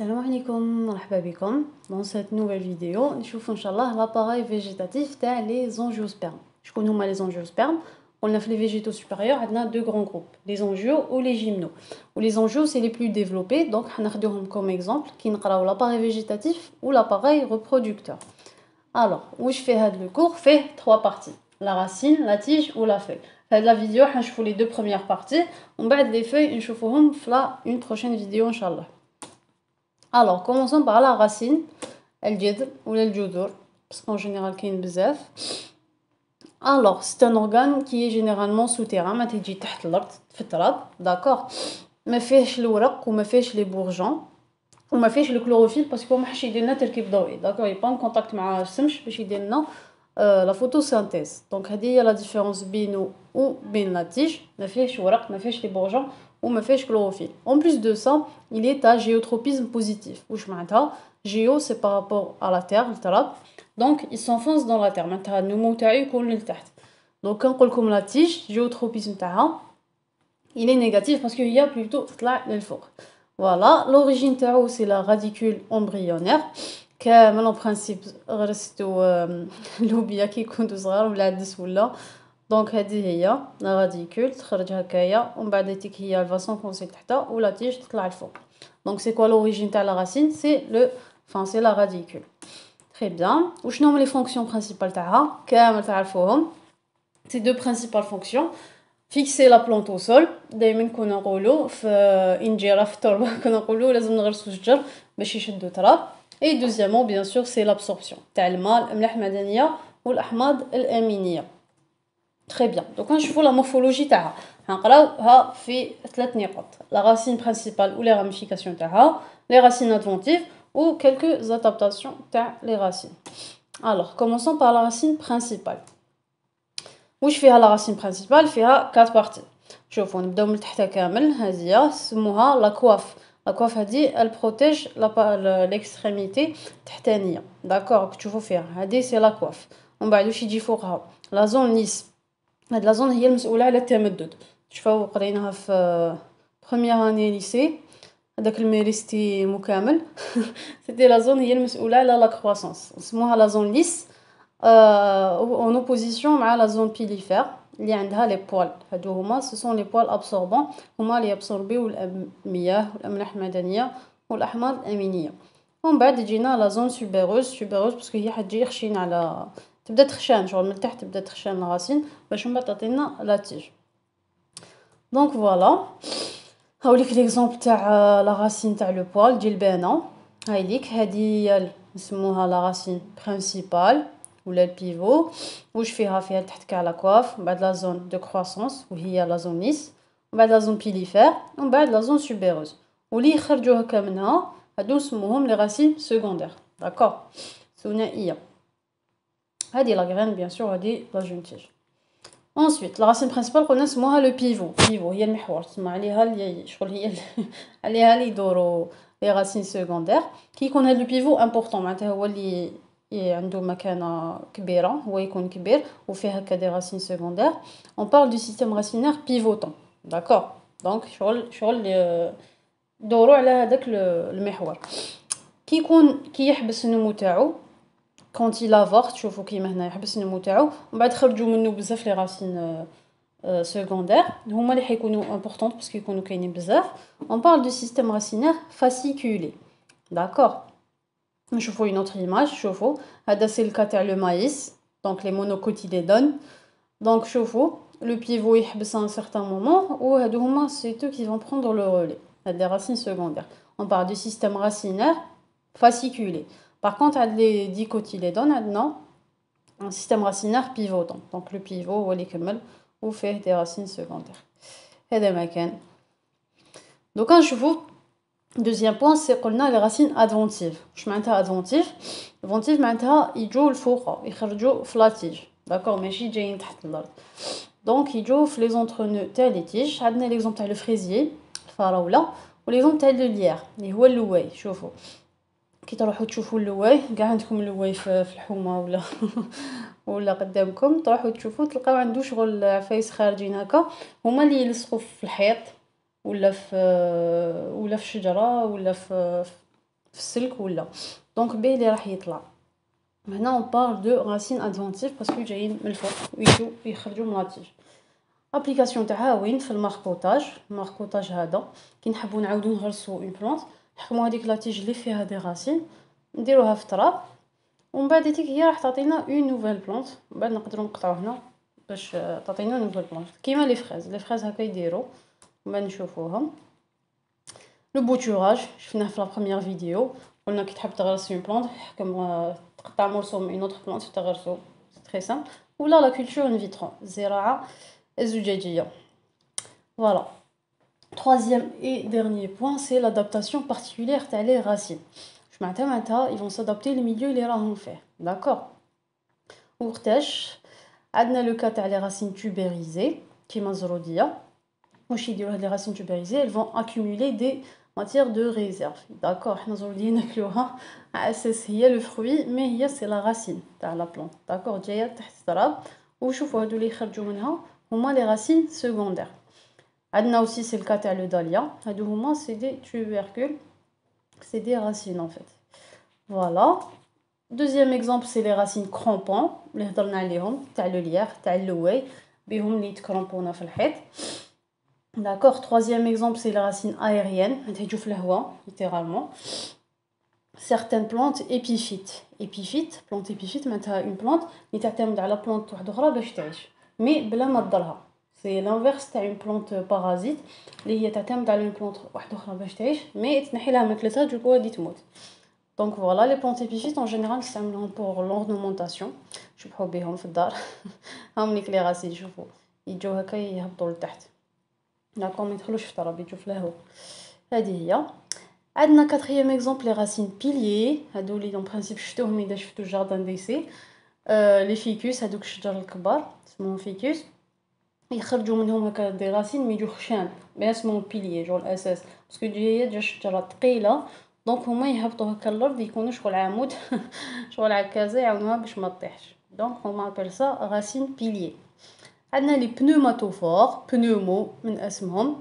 السلام عليكم مرحبا بكم. dans cette nouvelle vidéo نشوفوا ان شاء الله l'appareil végétatif تاع les angiospermes. شكون هما les angiospermes؟ قلنا في les végétaux supérieurs عندنا deux grands groupes, les angios ou les gymnos. Ou les angios c'est les plus développés, donc حناخدوهم comme exemple كي نقراو l'appareil végétatif ou l'appareil reproducteur. Alors, واش فيه هذا le cours؟ فيه trois parties, la racine, la tige ou la feuille. هاد la vidéo حنشوفوا les deux premières parties ومن بعد les feuilles نشوفوهم في une prochaine vidéo ان شاء الله. Alors, commençons par la racine, الجذر ولا الجذور, parce qu'en général كاين بزاف. Alors, c'est un organe qui est généralement souterrain, ما تيجي تحت الأرض في التراب, d'accord. ما فيهش الورق وما فيهش les bourgeons وما فيهش الكلوروفيل باسكو ما حش يدير لنا تركيب ضوئي, d'accord. il pas en contact مع الشمس باش يدير لنا la photosynthèse. Donc هذه هي la différence بينو وبين la tige. ما فيهش ورق, ما فيهش les bourgeons ou ما فيهش chlorophylle. En plus de ça, il est à géotropisme positif. واش معناتها؟ géo c'est par rapport à la terre, التراب. Donc il s'enfonce dans la terre. معناتها النمو تاعو يكون للتحت. Donc كنقول لكم la tige, géotropisme تاعها il est négatif parce qu'il y a plutôt تطلع للفوق. Voilà, l'origine تاعو c'est la radicule embryonnaire. كامل en principe غرستو اللوبيا كي كنتو صغار ولا عدس ولا. دونك هذه هي لا راديكول تخرج هكايا ومن بعد تيك هي va s'enfoncer تحت ولا تيج تطلع الفوق. دونك سي كوا لوريجين تاع لا راسين؟ سي لو سي لا راديكول. تري بيان. وشنو هما لي فونكسيون برينسيبال تاعها؟ كامل تعرفوهم. سي دو برينسيبال فونكسيون: فيكسي لا بلونط او سول. دائما كنا نقولوا في انجيره في التربه كنا نقولوا لازم نغرسوا الشجر باش يشدوا تراب. اي دوزيامون بيان سور سي لابسوربسيون تاع الماء, الاملاح المعدنيه والاحماض الامينيه. Très bien. Donc نشوفوا la morphologie تاعها. هنقراوها في 3 نقاط. La racine principale ou les ramifications تاعها, les racines adventives ou quelques adaptations تاع les racines. Alors, commençons par la racine principale. واش فيها la racine principale؟ فيها 4 parties. شوفوا نبداو من تحت كامل. هذه سموها la coiffe. La coiffe هذه elle protège l'extrémité تحتانيه. d'accord. تشوفوا فيها هذه c'est la coiffe. ومن بعد واش يجي فوقها؟ la zone lisse. هاد لا زون هي المسؤوله على التمدد. شوفوا قريناها في بروميير اني ليسي, هذاك الميريستي مكامل. سيتي لا زون هي المسؤوله على لا كرواسونس, نسموها لا زون ليس اون اوبوزيسيون مع لا زون بيليفير اللي عندها لي بوال. هادو هما سو سون لي بوال ابسوربون, هما اللي يابسوربيو المياه والاملاح المعدنيه والاحماض الامينيه. ومن بعد تجينا لا زون سوبيروز باسكو هي حتجي خشين على تبدا تخشان, شغل من تحت تبدا تخشان لا راسين باش من بعد تعطينا لا تيج. دونك فوالا هاوليك ليكزامبل تاع لا راسين تاع لو بوال تجي البانه. هاي ليك هذه نسموها لا راسين برينسيبال ولا البيفو. واش فيها تحت كاع لا كواف, من بعد لا زون دو كرواسونس وهي لا زون ليس, من بعد لا زون بيليفير, ومن بعد لا زون سوبيروز. واللي يخرجوا هكا منها هادو نسموهم لي راسين سكوندير. داكور, ثنائيه. هذه لا غرين بيان سور, هذه لا جون تيج. ensuite la racine principale قلنا نسموها لو بيفو. بيفو هي المحور, تسمى عليها اللي شغل هي عليها اللي يدوروا لي راسين سكوندير. كي يكون هذا لو بيفو امبورطون معناتها هو اللي عنده مكانه كبيره, هو يكون كبير وفيه هكا دي راسين سكوندير. on parle du système racinaire pivotant, d'accord. donc شغل يدوروا على هذاك المحور. كي يحبس النمو تاعو quand il avorte, شوفوا كيما هنا يحبس النمو تاعو ومن بعد خرجوا منه بزاف لي راسين سكوندير, هما اللي حيكونوا امبورطون باسكو يكونوا كاينين بزاف. on parle du système racinaire fasciculé, d'accord. نشوفوا une autre image. شوفوا هذا سي الكا تاع لو ماïs, donc les monocotylédones. donc شوفوا le pivot يحبس un certain moment وهادو هما c'est eux qui vont prendre le relais, هاد les racines secondaires. on parle du système racinaire fasciculé. Par contre, les dicotylédones, maintenant, un système racinaire pivotant. Donc le pivot, ou les كمل, ou fait des racines secondaires. هذا ما كان. Donc نشوفوا deuxième point, c'est قلنا les racines adventives. واش معناتها adventive؟ adventive معناتها يجوا الفوق, يخرجوا في لا تيج. d'accord, ماشي جايين تحت الارض. donc يجوا في les entre-nœuds تاع لي تيج. عندنا ليكزومبل تاع لو فريزيي الفراوله, وليكزومبل تاع لو ليير اللي هو اللواي. شوفوا كي تروحوا تشوفوا اللواي, كاع عندكم اللواي في الحومه ولا قدامكم, تروحوا تشوفوا تلقاو عنده شغل عفايس خارجين هكا, هما اللي يلصقوا في الحيط ولا في شجره ولا في في السلك ولا دونك بيه اللي راح يطلع. هنا اون بارل دو راسين ادفانتيف باسكو جايين من الفوق ويجوا يخرجوا من التيج. ابليكاسيون تاعها وين في الماركوتاج هذا كي نحبوا نعاودو نغرسوا اون بلانت نحكموا هذيك لاتيج اللي فيها دي راسين نديروها في التراب ومن بعد ديك هي راح تعطينا اون نوفيل بلانت. من بعد نقدروا نقطعوا هنا باش تعطينا نوفيل بلانت كيما لي فريز هكا يديروا. من بعد نشوفوهم لو بوتوراج شفناه في لا بروميير فيديو قلنا كي تحب تغرس اون بلانت حكم تقطع مورسو من اون اوتر بلانت تغرسو سي تري سامبل. ولا لا كولتور ان فيترون الزراعه الزجاجيه. Voilà. Troisième et dernier point, c'est l'adaptation particulière تاع les racines. معناتها ils vont s'adapter les milieux اللي راهم فيه. D'accord. وقتاش عندنا لو كا تاع les racines tubérisées كيما زروديه. واش يديروا هاد les racines tubérisées, elles vont accumuler des matières de réserve. D'accord. حنا زروديه ناكلوها على اساس هي le fruit mais هي c'est la racine تاع la plante. D'accord. جايه تحت التراب وشوفوا هادو اللي يخرجوا منها هما les racines secondaires. عندنا aussi c'est le cas تاع le dahlia. هادو هما c'est des tubercules, c'est des racines en fait. Voilà. Deuxième exemple c'est les racines crampons اللي هضرنا عليهم تاع le lierre تاع اللواي بهم اللي يتكرامبونا في الحيط. D'accord. Troisième exemple c'est les racines aériennes تيجوا في الهواء littéralement. Certaines plantes épiphytes plante épiphyte معناتها une plante اللي تعتمد على plante واحده اخرى باش تعيش مي بلا ما تضرها. سي لانفيرس تاع اون بلانت بارازيت اللي هي تعتمد على اون بلانت واحده اخرى باش تعيش مي تنحي لها ماكلتها دوكو غادي تموت. دونك فوالا لي بلانت épiphytes en général نستعملوهم بور لورنمونطاسيون نشبحوا بهم في الدار. هاهم ليك لي راسين شوفوا يجوا هكا يهبطوا لتحت داكو ما يدخلوش في التراب يجوا في الهواء. هذه هي. عندنا كاتريام اكزومبل لي راسين بيليي هادو لي دون برينسيپ شفتوهم اذا شفتوا جاردان ديسي. لي فيكوس هادوك الشجر الكبار اسمهم فيكوس يخرجوا منهم هكا دي راسين مي يجوا خشان بلا اسمهم بيليي جو الاساس باسكو جايه شجره ثقيله دونك هما يهبطوا هكا الارض يكونوا شغل عمود شغل عكازه يعاونوها باش ما تطيحش دونك هما ابل سا راسين بيليي. عندنا لي بنوماتوفور بنومو من اسمهم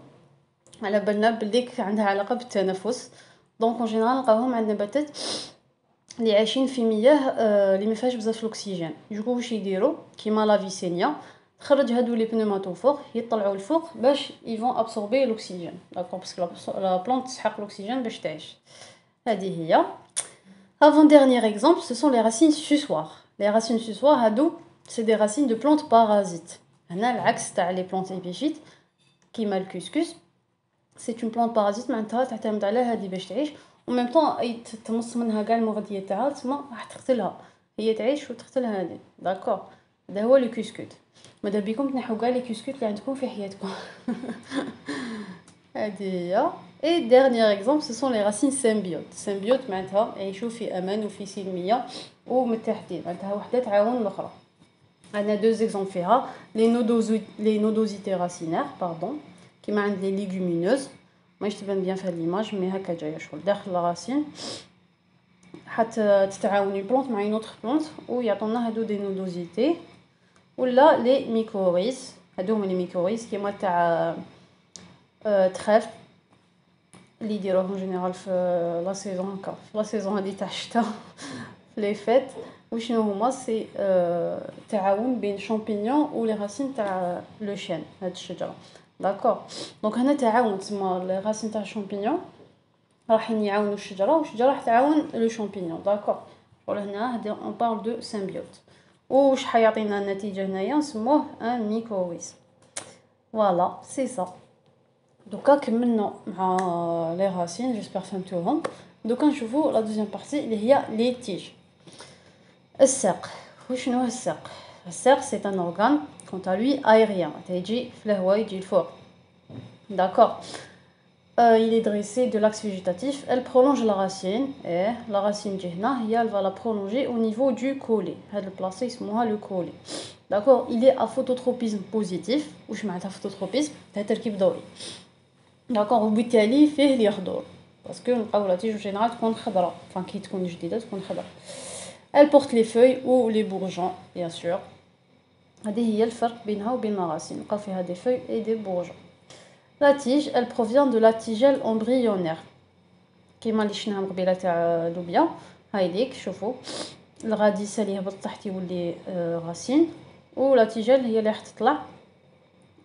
على بالنا بليك عندها علاقه بالتنفس دونك اون جينيرال نلقاوهم عند نباتات اللي عايشين في مياه اللي ما فيهاش بزاف الاكسجين. دوكو واش يديروا كيما لافيسينيا تخرج هادو لي بنوماتوفور يطلعوا الفوق باش يفون ابسوربي الاكسجين داكور باسكو لا بلانت تسحق الاكسجين باش تعيش. هذه هي. Avant dernier exemple, ce sont les racines suçoires. Les racines suçoires هادو c'est des racines de plantes parasites. هنا العكس تاع لي بلانت épiphytes كيما الكسكس c'est une plante parasite معناتها تعتمد على هذه باش تعيش وميم طون تمص منها كاع المغذيه تاعها تما راح تقتلها هي تعيش وتقتل هذه. داكور. هذا هو لو كسكوت. ماذا بكم تنحوا كاع لي كسكوت اللي عندكم في حياتكم. هذه هي. اي ديرنيير اكزومبل سو سون لي راسين سيمبيوت معناتها يعيشوا في امان وفي سلميه ومتحدين معناتها وحده تعاون الاخرى. عندنا دو زيكزومبل فيها لي نودوزيتي راسينير باردون كيما عند لي ليغومينوز ماش تبان بيان في هذه ليماج مي هكا جايه شغل داخل الراسين حتى تتعاون اون بلانت مع اون اوتر بلانت ويعطونا هادو دي نودوزيتي. ولا لي ميكوريز هادو هما لي ميكوريز كيما تاع تخاف اللي يديروهم جينيرال في لا سيزون هكا في لا سيزون هذه تاع الشتاء في لي فيت. وشنو هما سي تعاون بين شامبينيون و لي راسين تاع لو شين هاد الشجره. داكور. دونك هنا تعاون تسمى لي راسين تاع الشامبينيون راحين يعاونوا الشجره والشجره راح تعاون لو شامبينيون. داكور. وهنا هذا اون بارل دو سيمبيوت. وش حيعطينا النتيجه هنايا نسموه ان ميكوريز. فوالا سي سا. دوكا كملنا مع لي راسين جيسبر فهمتوهم. دوكا نشوفوا لا دوزيام بارتي اللي هي لي تيج. الساق. وشنو هو الساق؟ الساق سي ان اورغان كونتا لوي ايريان تيجي في الهواء يجي الفوق. داكور. Il est dressé de l'axe végétatif, elle prolonge la racine et la racine elle va la prolonger au niveau du collet. هذا البلاصه يسموها le collet. D'accord, il est à phototropisme positif. واش معناتها phototropisme؟ هذا تركيب ضوئي. داكور وبالتالي فيه اليخضر باسكو نلقاو لا تيج جينيرال تكون خضراء فان كي تكون جديده تكون خضراء. elle porte les feuilles ou les bourgeons bien sûr. هذه هي الفرق بينها وبين الراسين نلقاو فيها des feuilles et des bourgeons. La tige elle provient de la tigelle embryonnaire. كيما اللي شفناها قبيله تاع لوبيا. هاي ليك شوفوا الغاديسه اللي هبط تحت يولي غاسين، ولا تيجال هي اللي راح تطلع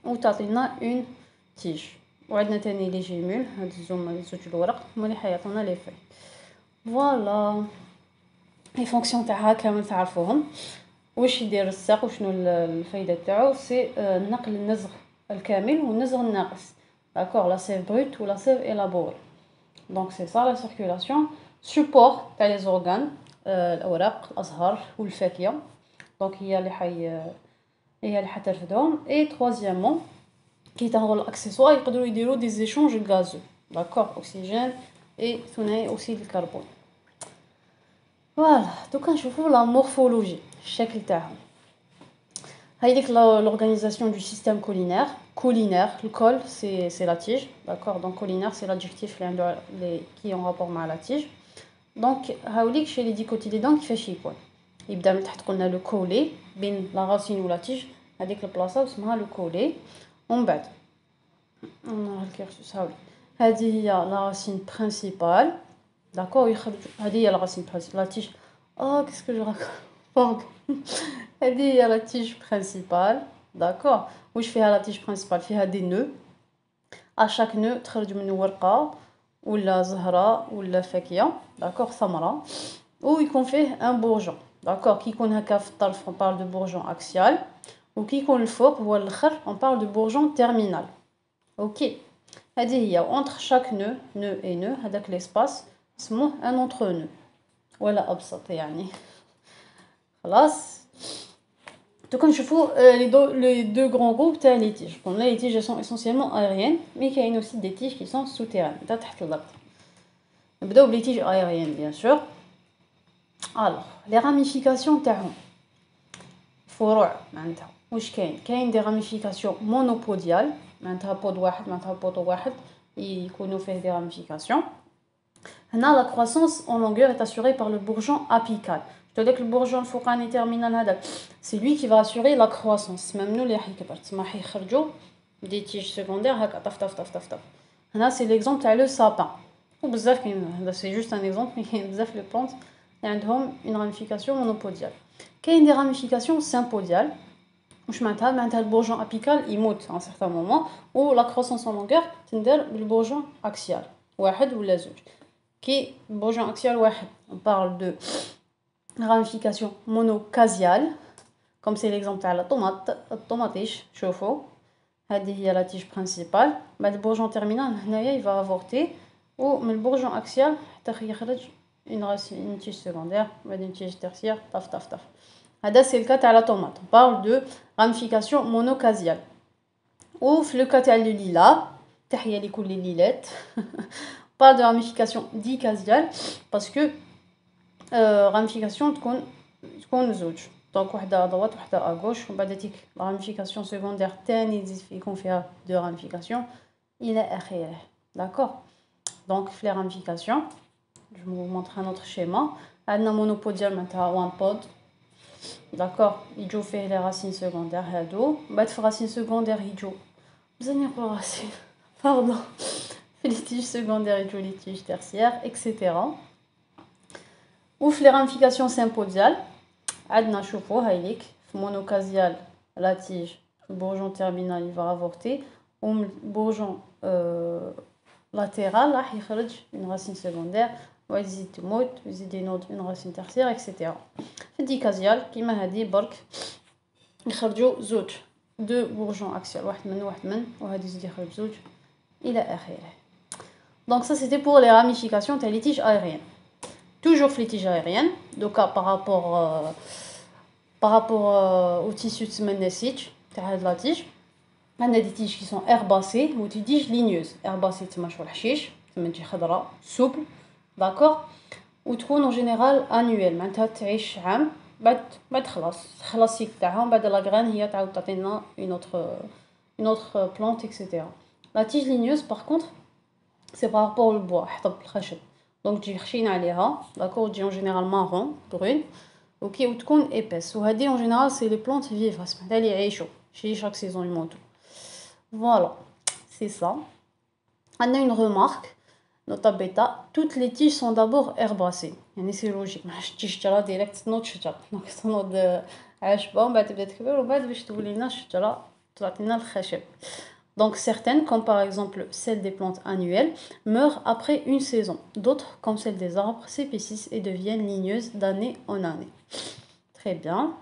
وتعطينا اون تيج. وعندنا تاني لي جيمول، هاد زوج الورق هما اللي حيعطونا لي في. فوالا لي فونكسيون تاعها كامل تعرفوهم. واش يدير الساق وشنو الفايده تاعو؟ سي نقل النزغ الكامل والنزغ الناقص، داكور، لا سيف بروت ولا سيف الابور. دونك سي سا لا سيركولاسيون. سوبور تاع لي زورغان، الاوراق، الازهار والفاكهه، دونك هي اللي حترفدهم. اي تروازيامون كي تاهو الاكسسوار يقدروا يديروا دي زيشونج غازو، داكور، اكسجين اي ثاني اكسيد الكربون. فوالا دوكا نشوفوا لا مورفولوجي، الشكل تاعهم. هاي ديك l'organisation du système collinaire. Collinaire, le col c'est la tige, d'accord, donc collinaire c'est l'adjectif qui est en rapport مع la tige. donc هاوليك chez les dicotylédons كيفاش يكون؟ يبدا من تحت قلنا لو كولي بين لا راسين ولا تيج، هذيك البلاصه اسمها لو كولي. ومن بعد نراه الكيرسوس هاولي، هذه هي لا راسين برينسيبال، داكور، يخرج هذه هي لا راسين برينسيبال. لا تيج كيسكو جو راكون هذه هي لا تيج برينسيبال، داكور. واش فيها لا تيج برينسيبال؟ فيها دي نو، اشاك نو تخرج منه ورقه ولا زهره ولا فاكهه، داكور، ثمره، ويكون فيه ان بورجون، داكور. كي يكون هكا في الطرف اون بارل دو بورجون اكسيال، وكي يكون الفوق هو الاخر اون بارل دو بورجون تيرمينال. اوكي، هذه هي. اونتر شاك نو اي نو، هذاك ليسباس اسموه ان اونتر نو ولا ابسط يعني. خلاص دوكا نشوفوا les deux grands groupes تاع لي تيج. قلنا لي تيج sont essentiellement aériennes mais كاين aussi des tiges qui sont souterraines تحت الارض. نبداو بلي تيج aériennes bien sûr. alors les ramifications تاعهم، فروع معناتها واش كاين دي راميفيكاسيون مونوبوديال، معناتها بود واحد، معناتها بوطو واحد يكونوا فيه دي راميفيكاسيون. هنا لا croissance en longueur est assurée par le bourgeon apical. داك البورجون الفوقاني تيرمينال هذاك سي لوي كي فا اسوري لا كرواسونس، ميم نو اللي راح يكبر تما راح يخرجوا دي تيج سيكوندير هكا طف طف طف طف طف. هنا سي ليكزومبل تاع لو سابان، وبزاف كاين، هذا سي جوست ان اكزومبل، مي كاين بزاف لي بلونط اللي عندهم اون راميفيكاسيون مونوبوديال. كاين دي راميفيكاسيون سامبوديال. واش معناتها البورجون ابيكال يموت ان سيغتان مومون، و لا كرواسونس اون لونغور تندير بالبورجون اكسيال واحد ولا زوج. كي بورجون اكسيال واحد on parle de ramification monocasiale comme c'est l'exemple تاع الطوماطيش. شوفوا هذه هي لا تيج برينسيبال، بعد البورجون تيرمينال هنايا يفا افورتي، ومن البورجون اكسيال حتى يخرج اون تيج سيكوندير، بعدين تيج تيرسيير، طف طف طف. هذا سي الكا تاع لا طوماط، on parle de ramification monocasiale. وفي لو كا تاع لو ليلا، تحيه لكل الليلات parle de ramification dicasiale parce que ramification تكون زوج، دونك وحده ا droite وحده ا gauche، ومن بعد ديك راميفيكاسيون سيكوندير تاني يكون فيها دو راميفيكاسيون الى اخره، داكور. دونك في لي راميفيكاسيون جو vous montre un autre schéma. عندنا مونوبوديال معناتها وان بود، داكور، يجو فيه لي راسين سيكوندير هادو، بعد في راسين سيكوندير يجو بزاف نقولوا راسين باردون، في لي تيج سيكوندير يجو لي تيج تيرسيير اكسيتيرا. وفي لي راميفيكاسيون سامبوديال عندنا شوفوا هاي ليك في مونوكازيال لا تيج البورجون تيرمينال يفا افورتي، ومن البورجون لاتيرال راح يخرج اون راسين سيكوندير، ويزيد تموت ويزيد ينوض اون راسين تيرسيير اكسيتيرا. في الديكازيال كيما هادي برك يخرجوا زوج دو بورجون اكسيال، واحد من وهادي يزيد يخرج زوج الى اخره. دونك ça c'était pour les ramifications تاع لي تيج aériennes. Toujours في les tiges aériennes, donc par rapport au tissu de sitch تاع هاد لا تيج، عندنا دي تيج qui sont herbacées و دي تيج ligneuses. herbacées تما شغل الحشيش تما تجي خضراء souple، داكور، وتكون en général annuelle، معناتها تعيش عام، بعد خلاص سيك تاعهم، بعد لا غران هي تعاود تعطينا une autre plante etc. La tige ligneuse par contre c'est par rapport au bois، حطب الخشب، دونك تجي خشينه عليها، داكور، تجي en général marron brune، اوكي، وتكون épaisse. وهذه en général c'est les plantes vives، معناتها اللي يعيشوا شي chaque saison يموتوا. Voilà c'est ça. عندنا une remarque. Nota bêta, toutes les tiges sont d'abord herbacées. C'est logique. Je تشجرة direct تنوض شجرة. Donc تنوض عشبة ومن بعد تبدا تكبر ومن بعد باش تولي لنا شجرة تعطينا الخشب. Donc certaines, comme par exemple celles des plantes annuelles, meurent après une saison. D'autres, comme celles des arbres, s'épaississent et deviennent ligneuses d'année en année. Très bien.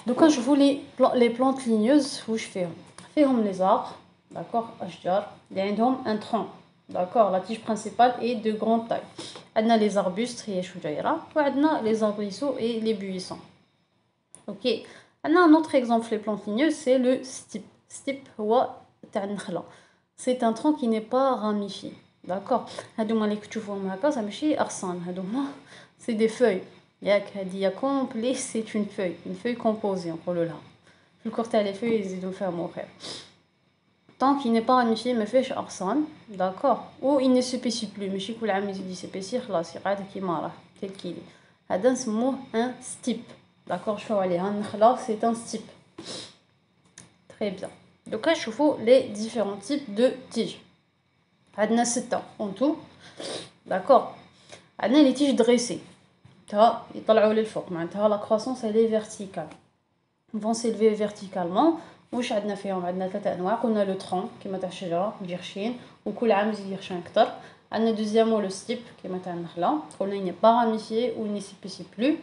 Donc quand je vois les plantes ligneuses, où je fais les arbres, d'accord, ashjar, ils ont un tronc, d'accord, la tige principale est de grande taille. On a les arbustes, et les arbrisseaux et les buissons. Ok. On a un autre exemple les plantes ligneuses, c'est le stipe. Stipe, c'est un tronc qui n'est pas ramifié, d'accord. C'est des feuilles. Complet, c'est une feuille composée, on le là. Je corte les feuilles et je faire mourir. Tant qu'il n'est pas ramifié, me fait arsan, d'accord. Ou il ne s'épaissit plus, mais je sais que l'âme il s'épaissir, là, c'est rare qui mara, tel qu'il est. Hadan c'est un stipe, d'accord. Je fais aller un khla, c'est un stipe. Très bien. Donc là, je vois les différents types de tiges. Hadna 7 en tout, d'accord. Hadna les tiges dressées. يطلعوا للفوق معناتها la croissance elle est verticale. Ils vont s'élever verticalement. واش عندنا فيهم عندنا ثلاثه انواع قلنا لو ترون كيما تاع الشجره يرشين وكل عام يزيد يرشن اكثر. عندنا دوزيامون لو ستيب كيما تاع النخله قلنا il n'est pas ramifié ou il ne s'épaissit plus.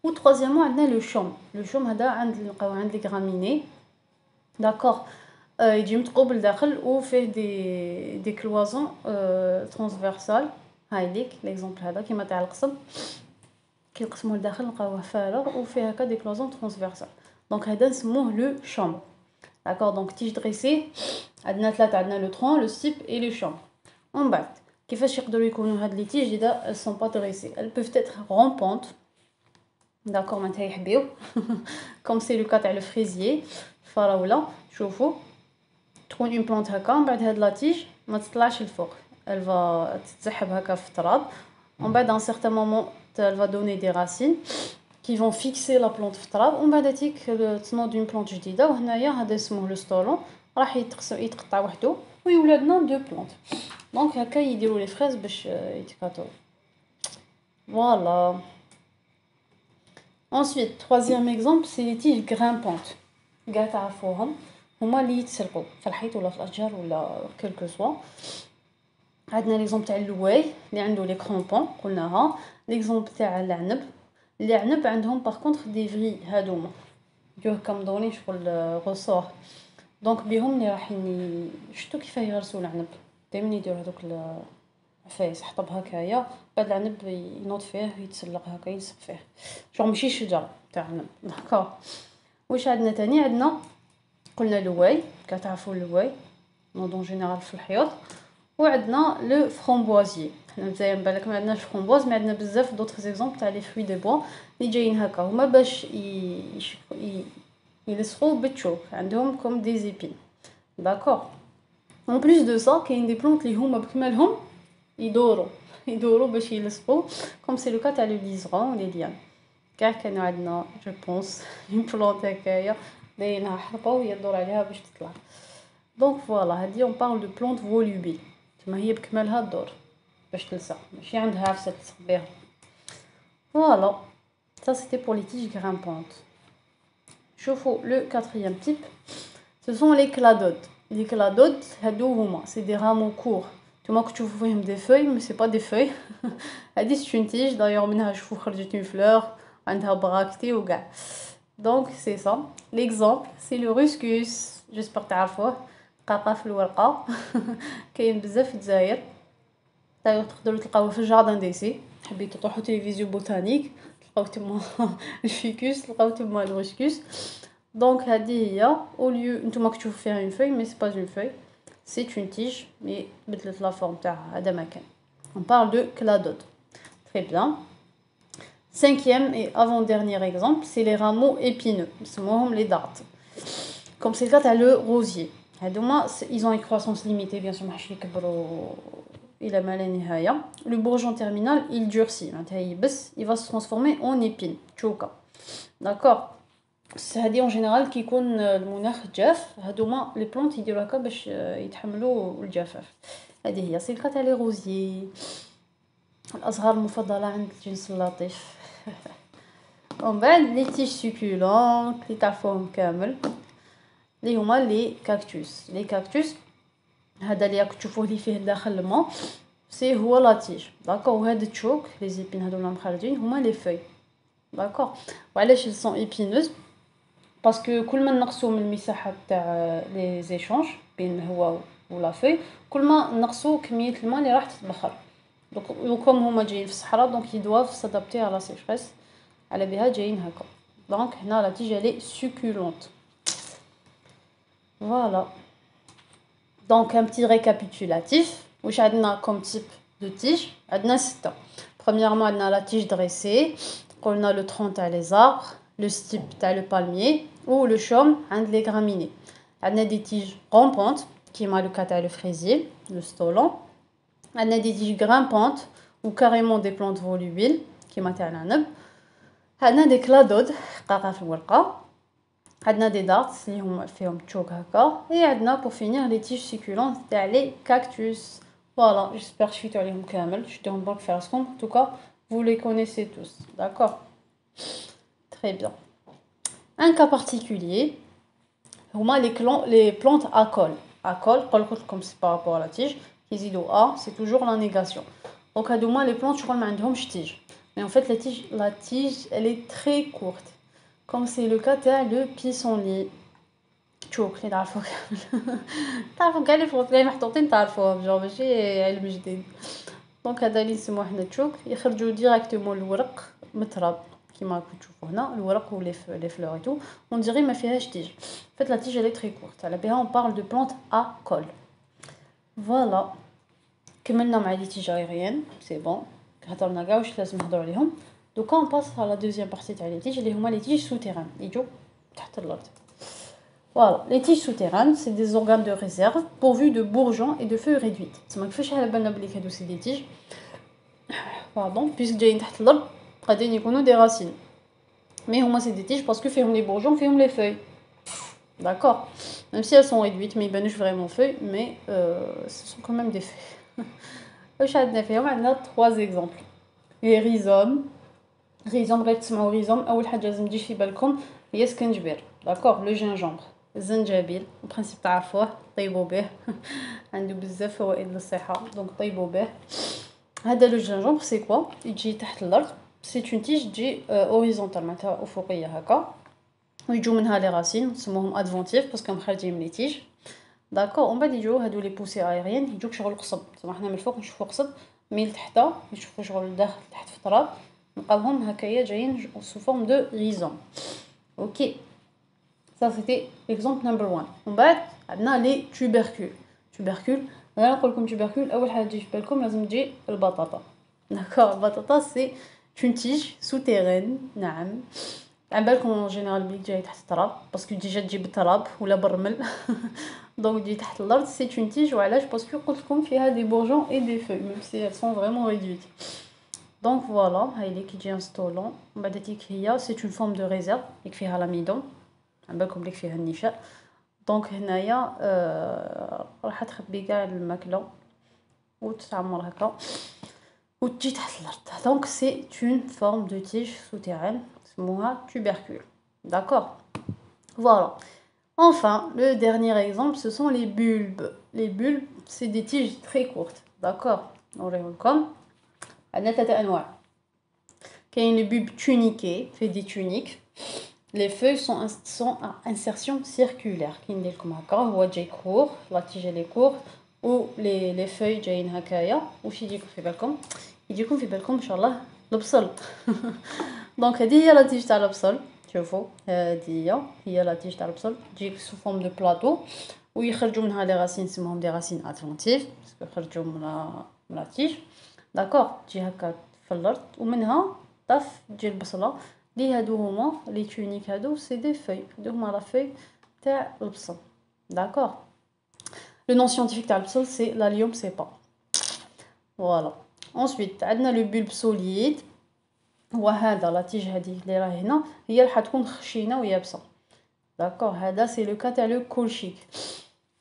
و troisièmement عندنا لو شوم. لو شوم هذا نلقاو عند لي غراميني داكور. يجي متقوب لداخل وفيه دي كلوازون ترانسفيرسال. هاي ليك ليكزامبل هذا كيما تاع القصب كيقسموه لداخل نلقاوه فارغ وفيه هكا دي كلوزون ترانسفيرسال. دونك هذا نسموه لو شوم. D'accord, donc tige dressée, عندنا ثلاثة عندنا le tronc, le stipe et le champ. En bas, كيفاش يقدروا يكونوا هاد les tiges إذا elles sont pas dressées. Elles peuvent être rampantes. D'accord, معناتها يحبيو. Comme c'est le cas تاع le fraisier, الفراولة. شوفوا تكون une plante هكا من بعد هاد la tige ما تطلعش الفوق. Elle va تتسحب هكا في التراب. En bas d'un certain moment, elle va donner des racines qui vont fixer la plante في التراب ومن بعد تيك تنوض une plante جديده. وهنايا هذا اسمه لو ستولون راح يتقطع وحده ويولد لنا دو بلونت. دونك هكا يديروا لي فريز باش يتكاتو. Voilà. Ensuite, troisième exemple, c'est les tiges grimpantes. كاع تعرفوهم هما اللي يتسرقوا في الحيط ولا في الاشجار ولا كلكو سوا. عندنا ليكزومبل تاع اللواي اللي عنده لي كرومبون قلناها. ليكزومبل تاع العنب اللي عنب عندهم باغ كونطخ دي في هادوما يديروه هكا مدورين شغل غصور. دونك بهم اللي راح شفتو كيفاه يغرسوا العنب دائما يديروا هذوك العفايس حطب هكايا بعد العنب ينوض فيه يتسلق هكا يلصق فيه شغل ماشي شجره تاع عنب. داكوغ. واش عندنا تاني عندنا قلنا لواي كتعرفوا اللواي نوضون جينيرال في الحيوط. وعندنا لو فرومبوازيي. حنا مزيان بالك ما عندناش فرومبواز مي عندنا بزاف دوطخ زيكزامبل تاع لي فروي دي بوا اللي جايين هكا هما باش يلصقوا بالتشوك عندهم كوم دي زيبين. داكوغ. اون بليس دو سا كاين دي بلونط اللي هما بكمالهم يدوروا باش يلصقوا كوم سي لو كا تاع لو ليزرون لي ليان. كاع كانوا عندنا جو بونس اون بلونط هكايا دايرينها حربه وهي تدور عليها باش تطلع. دونك فوالا هادي اون بارل دو بلونط فولوبي ما هي بكمالها الدور باش تلصق ماشي عندها عفسه تلصق بها. Voilà, ça c'était pour les tiges grimpantes. شوفوا le quatrième type, ce sont les cladodes. Les cladodes هادو هما c'est des rameaux courts. نتوما كتشوفوا فيهم des feuilles mais c'est pas des feuilles. هادي c'est une tige d'ailleurs منها شوفوا خرجت une fleur عندها براكتي وكاع. Donc c'est ça. L'exemple c'est le ruscus. J'espère تعرفوه. قاقا في الورقه. كاين بزاف في الجزائر. تقدروا تلقاوه في الجاردن ديسي. حبيتو تروحوا تلفزيون بوتانيك تلقاو تما الفيكوس تلقاو تما الرسكوس. دونك هذه هي او ليو نتوما كتشوفوا فيها اون فوي مي سي با اون فوي سي اون تيج مي بدلت لا فورم تاعها هذا مكان. On parle de cladode. Très bien. Cinquième et avant-dernier exemple, c'est les rameaux épineux. نسموهم les dards. Comme c'est le cas تاع le rosier. هادوما ils ont une croissance limitée bien sûr ماحش يكبروا إلى ما لا نهاية. Le bourgeon terminal il durcit معناتها يبس il va se transformer en épine تشوكا. D'accord. هذه اون جينيرال كيكون المناخ جاف، هادوما لي بلونط يديروا هكا باش يتحملوا الجفاف. هذه هي صيفقه تاع لي روزيي، الازهار المفضله عند الجنس اللطيف. ومن بعد لي تيج سوكولون اللي تعرفوهم كامل، اللي هما لي كاكتوس. لي كاكتوس هذا اللي راكم تشوفوه اللي فيه داخل الماء سي هو لا تيج، داكور. وهاد التشوك لي زيبين هادو اللي مخرجين هما لي فوي، داكور. وعلاش ils sont épineuses؟ باسكو كل ما نقصوا من المساحه تاع لي زيشونج بين الهواء ولا فوي، كل ما نقصوا كميه الماء اللي راح تتبخر. دونك كوم هما جايين في الصحراء، دونك يدواف سادابتي على سيفريس، على بها جايين هكا. دونك هنا لا تيج لي سوكولونت. فوالا، دونك ان بتي ريكابيتولاتيف. واش عندنا كوم تيب دو تيج؟ عندنا 6. premièrement عندنا لا تيج دريسي، قلنا لو ترون تاع لي زاربر، لو ستيب تاع لو بالميي ou le chaume عند les graminées. عندنا دي تيج rampantes كيما لو كا تاع لو فريزي لو ستولون. عندنا دي تيج grimpantes ou carrément des plantes volubiles كيما تاع العنب. عندنا دي كلادود قاقا في الورقه. عندنا دي دارتس اللي هما فيهم تشوك هكا. et عندنا pour finir les tiges succulentes تاع les cactus. Voilà, j'espère شفيتو عليهم كامل، شديهم برك في راسكم. en tout cas vous les connaissez tous, d'accord? Très bien. Un cas particulier, les plantes à col. À col, comme c'est par rapport à la tige, A, c'est toujours la négation. Donc, à les plantes, je crois que tige. Mais en fait, la tige, elle est très courte. Comme c'est le cas de pissenlit. تشوك اللي نعرفوه كامل. تعرفوا كاع لي فروت اللي محطوطين تعرفوهم، جو ماشي علم جديد. دونك هذا اللي نسموه حنا تشوك، يخرجوا ديريكتومون الورق متراب كيما راكم تشوفوا هنا الورق و لي فلور ايتو، اون ديري ما فيهاش تيج. فات لا تيج لي تري كورت، على بها اون بارل دو بلانت ا كول. فوالا، كملنا مع لي تيج ايريان، سي بون، هضرنا كاع واش لازم نهضروا عليهم. دوكا اون باس على لا دوزيام بارتي تاع لي تيج اللي هما لي تيج سوتيران، يجوا تحت الارض. Voilà, les tiges souterraines, c'est des organes de réserve pourvus de bourgeons et de feuilles réduites. C'est ما كيفاش على بالنا بلي هادو سي دي تيج. Pardon, puisque جايين تحت الارض غادي يكونوا دي racines. Mais هما سي دي تيج parce que فيهم les bourgeons, فيهم les feuilles. D'accord. Même si elles sont réduites, mais يبانوش vraiment feuilles, mais ce sont quand même des feuilles. واش عندنا فيهم؟ عندنا 3 exemples. Les rhizomes. rhizome غير تسمعوا rhizome اول حاجه لازم تجي في بالكم هي السكنجبير، داكور. لو جينجومبر، الزنجبيل، البرانسيپ تعرفوه، طيبوا به. عنده بزاف فوائد للصحه، دونك طيبوا به. هذا لو جينجومبر سي كوا؟ يجي تحت الارض، سي اون تيج تجي اوريزونتال معناتها افقيه هكا، ويجوا منها لي راسين نسموهم ادفونتيف باسكو خارجين من لي تيج، داكور. ومن بعد يجوا هادو لي بوسي ايريان يجوك شغل قصب، زعما حنا من الفوق نشوفوا قصب، مي لتحت نشوفوا شغل داخل تحت في التراب نلقاوهم هكايا جايين sous forme de rhizome. Ok, ça c'était l'exemple number 1. ومن بعد عندنا لي tubercules. انا نقول لكم tubercule، اول حاجه تجي في بالكم لازم تجي البطاطا، داكور. البطاطا سي une tige souterraine، نعم. على بالكم اون جينيرال بلي جاي تحت التراب باسكو ديجا تجي بالتراب ولا بالرمل. دونك تجي تحت الارض سي une tige. وعلاش؟ باسكو قلت لكم فيها دي بورجون اي دي فeuilles même si elles sont vraiment réduites. دونك فوالا، هاي اللي كيجي انستولون. من بعد تيك هي سي اون فورم دو ريزيرف اللي فيها لاميدون، على بالكم بلي فيها النشاء. دونك هنايا راح تخبي كاع الماكله وتتعمر هكا وتجي تحت الارض. دونك سي اون فورم دو تيج سوتيرين اسموها tubercule, d'accord. Voilà. Enfin, le dernier exemple, ce sont les bulbes. Les bulbes, c'est des tiges très courtes, d'accord. نوريهولكم. عندنا 3 انواع. كاين لي bulbes tuniqués، fait des tuniques. Les feuilles sont à insertion circulaire. كي ندير لكم هكا هو جاي كور، لا تيج لي كور، و لي فeuilles جايين هكايا. واش يجيكم في بالكم؟ يجيكم في بالكم ان شاء الله البصل. دونك هذه هي لا تيج تاع البصل، شوفوا هذه هي لا تيج تاع البصل، تجي سو فورم دو بلاطو ويخرجوا منها لي راسين نسموهم دي راسين ادفونتيف باسكو خرجوا من لا تيج، داكور. تجي هكا في الارض ومنها طف تجي البصله لي هادو هما لي تونيك، هادو سي دي فوي، هادو هما لا فوي تاع البصل، داكور. لو نون سيانتيفيك تاع البصل سي l'allium cepa. Voilà. Ensuite عندنا لو bulbe solide. وهذا لا تيجي هذه اللي راه هنا هي راح تكون خشينه ويابسه. داكوغ هذا سي لو كا تاع لو كولشيك.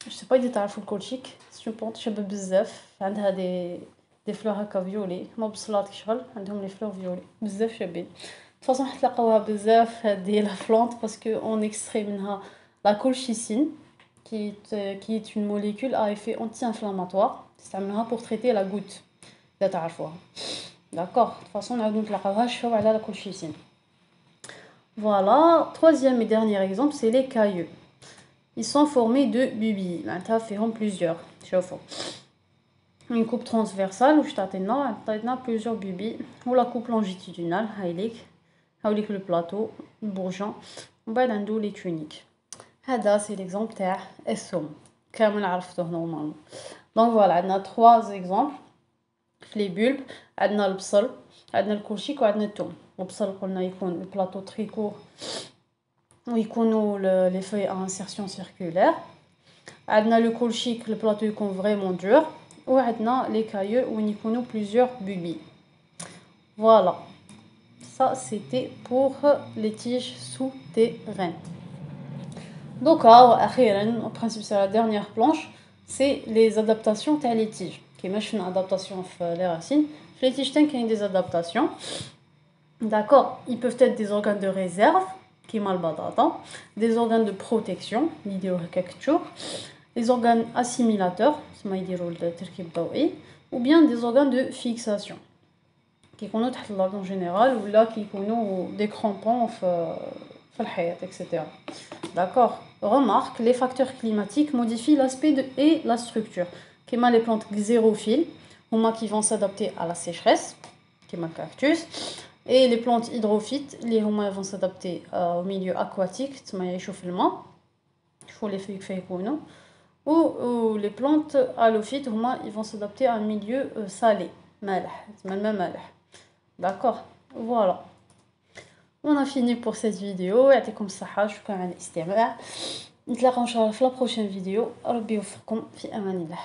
جو سي با اذا تعرفوا الكولشيك، سي اون بونط شابه بزاف، عندها دي فلور هكا فيولي كيما بصلات كشغل، عندهم لي فلور فيولي بزاف شابين. فاصون حتلاقاوها بزاف هذه لا بلانت باسكو اون اكستري منها لا كولشيسين qui est une molécule à effet anti-inflammatoire. تستعملوها pour traiter la goutte اذا تعرفوها. D'accord. De toute façon, on a donc la colchicine. Voilà. Troisième et dernier exemple, c'est les cailleux. Ils sont formés de bulbilles. Maintenant, feront plusieurs. Une coupe transversale où je t'attends plusieurs bulbilles. Ou la coupe longitudinale, avec le plateau, le bourgeon. On va dans les tuniques. Ça, c'est l'exemple de السم. كامل عرفته normalement. Donc voilà, on a trois exemples. Les bulbes, عندنا البصل، عندنا الكولشيك وعندنا الثوم. البصل قلنا يكون البلاطو تري كور ويكونوا لي فeuilles à insertion circulaire. عندنا لو كولشيك البلاطو يكون فريمون دور، وعندنا لي كايو وين يكونوا plusieurs bulbilles. Voilà. Ça c'était pour les tiges souterraines. Donc أخيرا en principe c'est la dernière planche, c'est les adaptations تاع les tiges. كيما شفنا adaptation في les racines, في les tiges كاين des adaptations. D'accord, ils peuvent être des organes de réserve كيما البطاطا, des organes de protection اللي يديروا هكاك تشوف, des organes assimilateurs كيما يديروا التركيب الضوئي, ou bien des organes de fixation كيكونوا تحت l'organe général ولا كيكونوا des crampons في الحياة etc. D'accord. Remarque, les facteurs climatiques modifient l'aspect et la structure. Comme les plantes xérophiles, qui vont s'adapter à la sécheresse, comme le cactus, et les plantes hydrophytes, les vont s'adapter au milieu aquatique, ou les plantes halophytes, ils vont s'adapter à un milieu salé, d'accord. Voilà. On a fini pour cette vidéo. يعطيكم الصحة، شكرا على الاستماع. نتلاقاو ان شاء الله في la prochaine vidéo. ربي يوفقكم في امان الله.